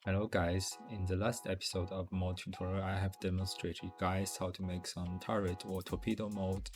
Hello guys, in the last episode of mod tutorial I have demonstrated guys how to make some turret or torpedo mode.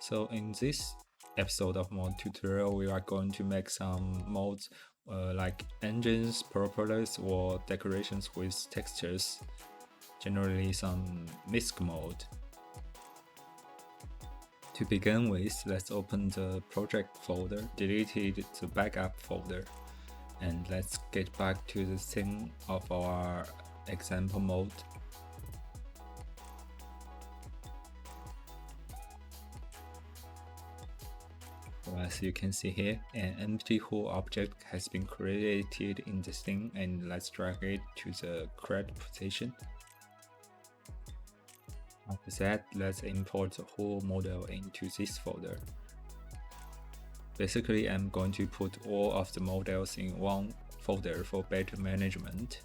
So in this episode of mod tutorial we are going to make some modes like engines, propellers or decorations with textures, generally some misc mode. To begin with, let's open the project folder, deleted the backup folder. And let's get back to the theme of our example mode. So as you can see here, an empty hull object has been created in the scene, and let's drag it to the correct position. After that, let's import the whole model into this folder. Basically, I'm going to put all of the models in one folder for better management.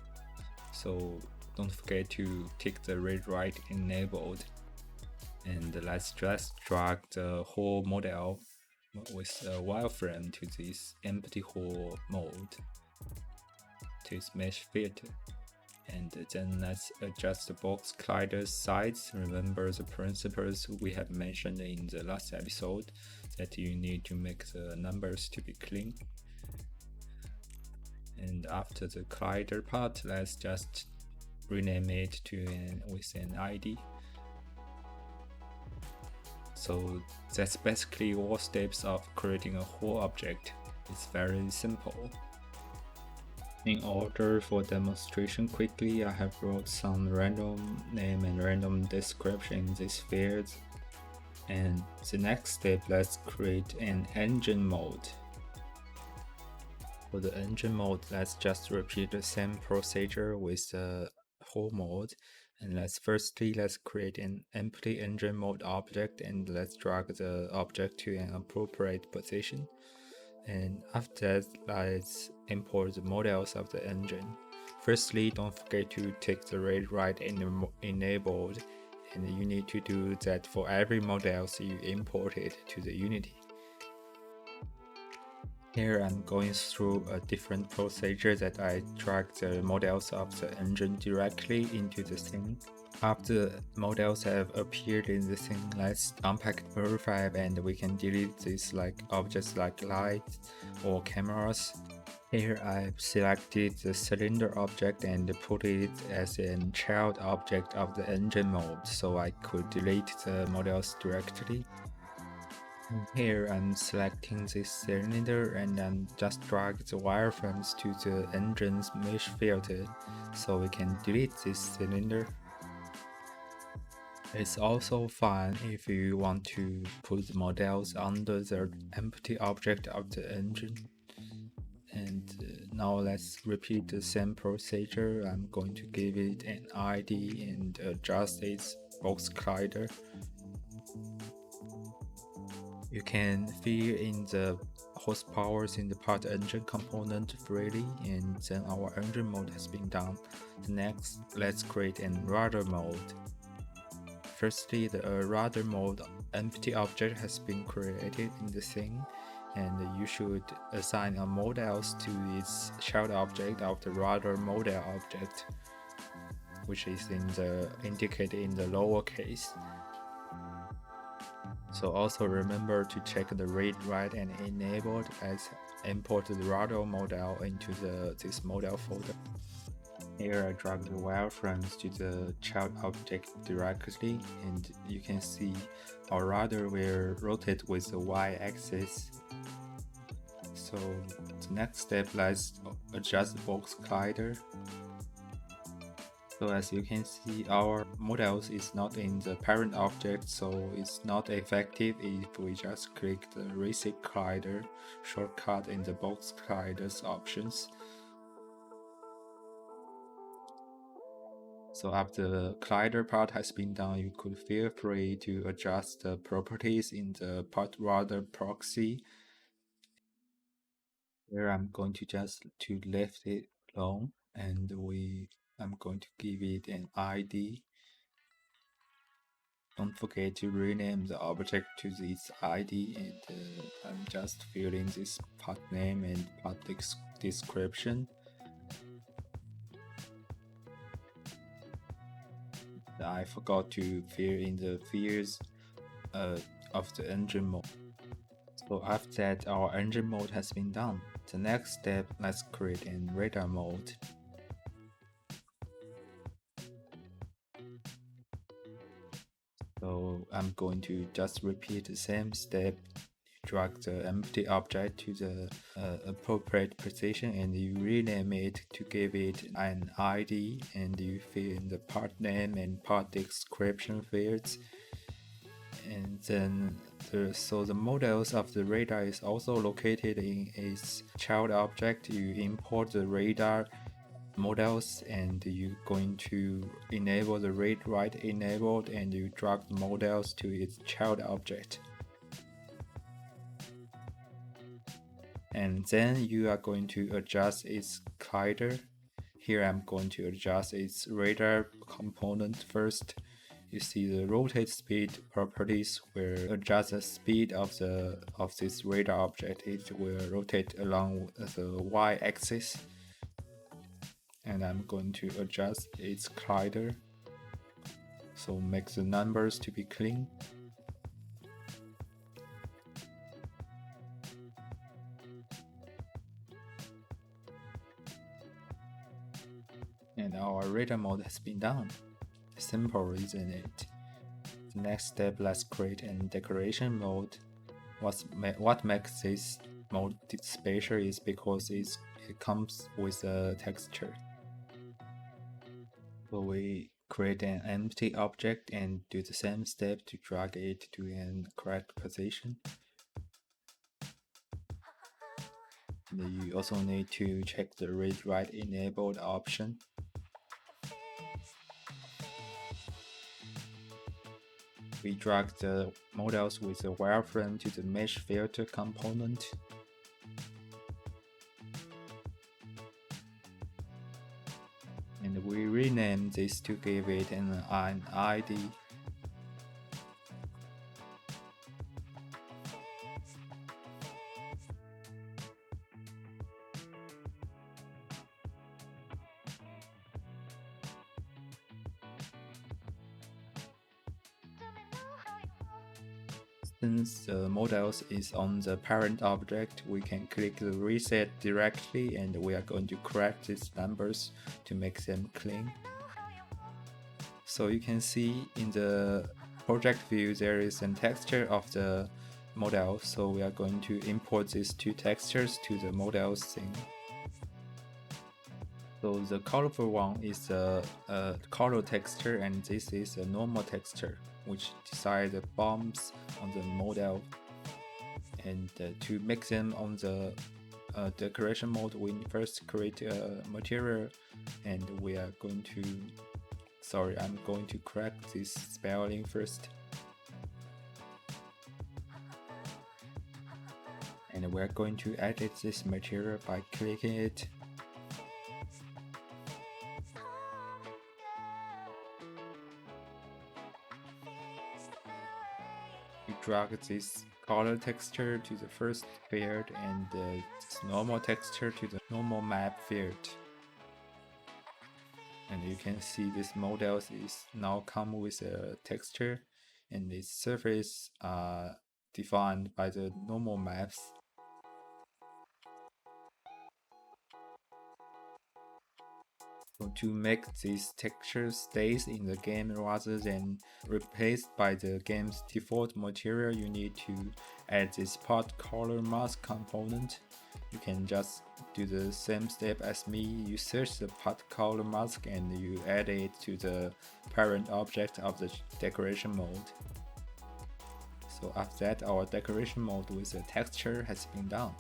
So don't forget to tick the read write enabled. And let's just drag the whole model with a wireframe to this empty hull mode to its mesh filter. And then let's adjust the box collider size. Remember the principles we have mentioned in the last episode, that you need to make the numbers to be clean. And after the collider part, let's just rename it with an ID. So that's basically all steps of creating a whole object. It's very simple. In order for demonstration quickly, I have wrote some random name and random description in these fields. And the next step, let's create an engine mode. For the engine mode, let's just repeat the same procedure with the whole mode. And let's create an empty engine mode object, and let's drag the object to an appropriate position. And after that, let's import the models of the engine. Firstly, don't forget to tick the read write enabled, and you need to do that for every model you imported to the Unity. Here I'm going through a different procedure that I drag the models of the engine directly into the scene. After models have appeared in the scene, let's unpack Ep.5 and we can delete these objects like lights or cameras. Here I've selected the cylinder object and put it as a child object of the engine mode, so I could delete the models directly. Here I'm selecting this cylinder and then just drag the wireframes to the engine's mesh filter, so we can delete this cylinder. It's also fine if you want to put the models under the empty object of the engine. And now let's repeat the same procedure. I'm going to give it an ID and adjust its box collider. You can fill in the horsepowers in the part engine component freely, and then our engine mode has been done. Next, let's create a rudder mode. Firstly, the rudder mode empty object has been created in the scene, and you should assign a models to its child object of the rudder model object, which is indicated in the lower case. So also remember to check the read write and enabled as import the rudder model into this model folder. Here I drag the wireframes to the child object directly, and you can see our rudder will rotate with the y-axis. So the next step, let's adjust the box collider. So as you can see, our models is not in the parent object, so it's not effective if we just click the reset collider shortcut in the box collider's options. So after the collider part has been done, you could feel free to adjust the properties in the part rudder proxy. Here I'm going to just left it alone, and I'm going to give it an ID. Don't forget to rename the object to this ID, and I'm just filling this part name and part description. I forgot to fill in the fields of the engine mode. So after that, our engine mode has been done. The next step, let's create in radar mode. So I'm going to just repeat the same step. Drag the empty object to the appropriate position and you rename it to give it an ID, and you fill in the part name and part description fields. And then the models of the radar is also located in its child object. You import the radar models and you're going to enable the read write enabled, and you drag the models to its child object. And then you are going to adjust its collider. Here I'm going to adjust its radar component first. You see the rotate speed properties will adjust the speed of this radar object. It will rotate along the y-axis. And I'm going to adjust its collider, so make the numbers to be clean. And our radar mode has been done. Simple, isn't it? The next step, let's create a decoration mode. What makes this mode special is because it comes with a texture. So we create an empty object and do the same step to drag it to the correct position. And you also need to check the read write enabled option. We drag the models with the wireframe to the mesh filter component. And we rename this to give it an ID. Since the models is on the parent object, we can click the reset directly, and we are going to correct these numbers to make them clean. So you can see in the project view there is a texture of the model, so we are going to import these two textures to the model scene. So the colorful one is a color texture, and this is a normal texture, which decide the bombs on the model. And to make them on the decoration mode, we first create a material, and we are going to, sorry, I'm going to correct this spelling first. And we're going to edit this material by clicking it. You drag this color texture to the first field and this normal texture to the normal map field. And you can see this model is now come with a texture, and its surface are defined by the normal maps. So to make this texture stays in the game rather than replaced by the game's default material, you need to add this part color mask component. You can just do the same step as me. You search the part color mask and you add it to the parent object of the decoration mode. So after that, our decoration mode with the texture has been done.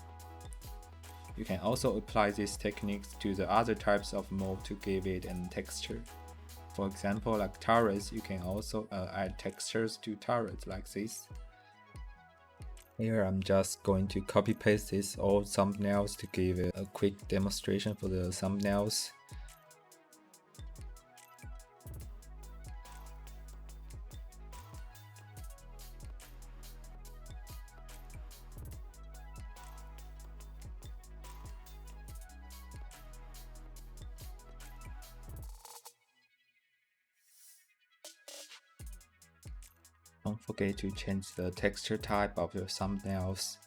You can also apply these techniques to the other types of mode to give it a texture. For example, like turrets, you can also add textures to turrets like this. Here I'm just going to copy paste this old thumbnails to give a quick demonstration for the thumbnails. Don't forget to change the texture type of your thumbnails.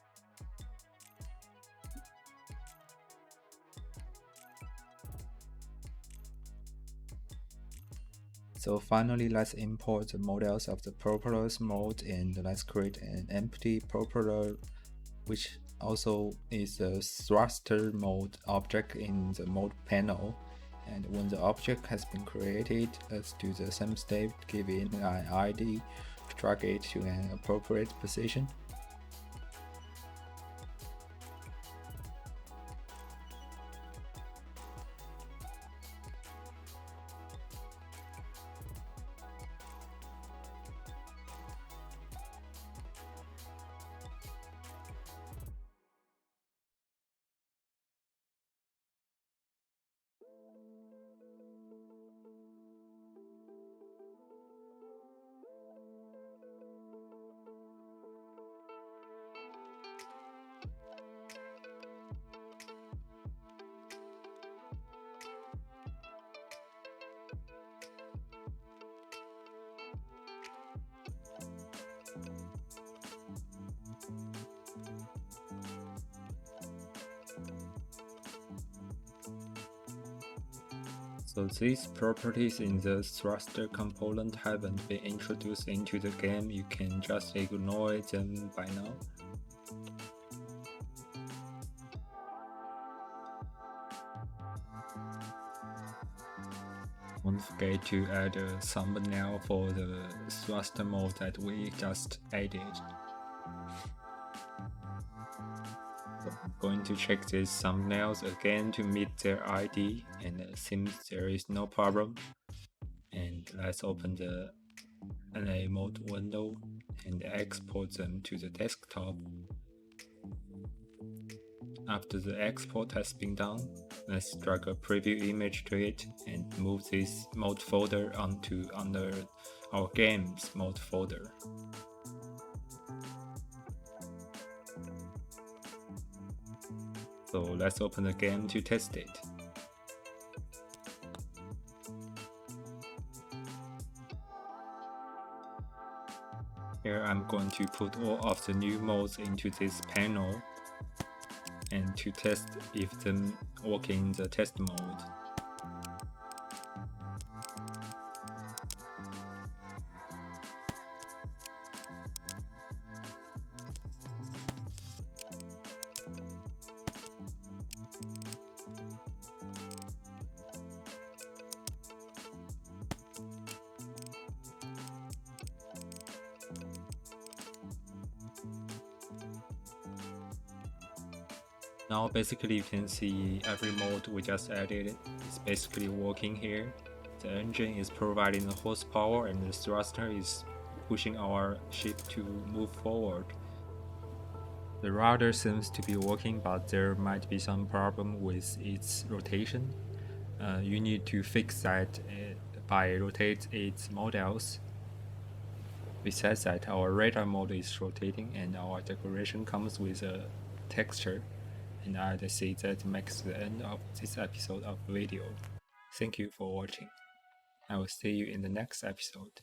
So finally, let's import the models of the propellers mode, and let's create an empty propeller, which also is a thruster mode object in the mode panel. And when the object has been created, let's do the same step, give it an ID, drag it to an appropriate position. So these properties in the thruster component haven't been introduced into the game, you can just ignore them by now. Don't forget to add a thumbnail for the thruster mode that we just added. So I'm going to check these thumbnails again to meet their ID, and it seems there is no problem. And let's open the NA mode window and export them to the desktop. After the export has been done, let's drag a preview image to it and move this mode folder onto under our games mode folder. So let's open the game to test it. Here I'm going to put all of the new modes into this panel and to test if them work in the test mode. Now basically you can see every mode we just added is basically working here. The engine is providing the horsepower and the thruster is pushing our ship to move forward. The rudder seems to be working, but there might be some problem with its rotation. You need to fix that by rotate its models. Besides that, our radar mode is rotating and our decoration comes with a texture. And I'd say that makes the end of this episode of video. Thank you for watching. I will see you in the next episode.